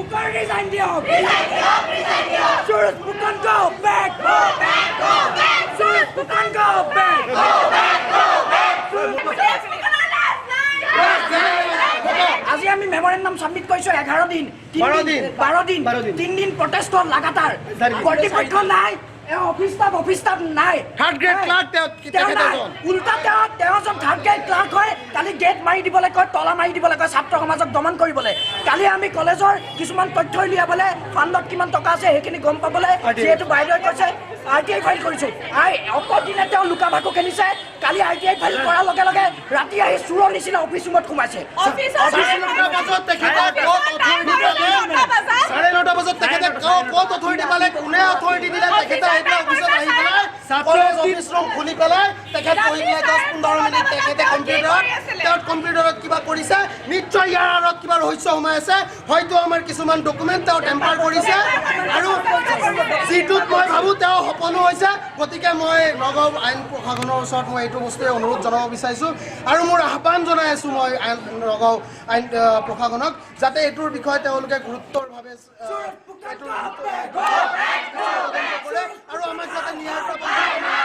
Fukan resign diok. Suraj Fukan go back. Suraj Fukan go back. আজি আমি memorandum submit কৰিছো 11 দিন 12 দিন 3 দিন প্ৰটেষ্টত লাগাতাৰ কৰ্তৃপক্ষ নাই অফিস স্টাফ নাই থাৰ্ড গ্ৰেড ক্লাৰ্ক উল্টা তেওঁ যত থাৰ্ড গ্ৰেড ক্লাৰ্ক হয় কালি গেট মাৰি দিবলৈ কয় তলা মাৰি দিবলৈ কয় ছাত্ৰ সমাজক দমন কৰিবলৈ কালি আমি কলেজৰ কিছুমান তথ্য উলিয়াবলৈ ফাণ্ডত কিমান টকা আছে সেইখিনি গম পাবলৈ যেহেতু বাইদেউ কৈছে RTI ফাইল কৰিছো অপদিনে তেওঁ লুকা ভাকু খেলিছে কালি RTI ফাইল কৰাৰ লগে লগে ৰাতি আহি চুৰৰ নিচিনা অফিচ ৰুমত সোমাইছে কম্পিউটাৰত কিবা কৰিছে নিশ্চয় ইয়াৰ আঁৰত কিবা ৰহস্য সোমাই আছে হয়তো আমাৰ কিছুমান ডকুমেণ্ট তেওঁ টেম্পাৰ কৰিছে আৰু যিটোত মই ভাবোঁ তেওঁ সপনো হৈছে গতিকে মই নগাঁও আইন প্ৰশাসনৰ ওচৰত মই এইটো বস্তুৱে অনুৰোধ জনাব বিচাৰিছোঁ আৰু মোৰ আহ্বান জনাই আছোঁ মই নগাঁও আইন প্ৰশাসনক যাতে এইটোৰ বিষয়ে তেওঁলোকে গুৰুত্বৰভাৱে আৰু আমাক যাতে ন্যায়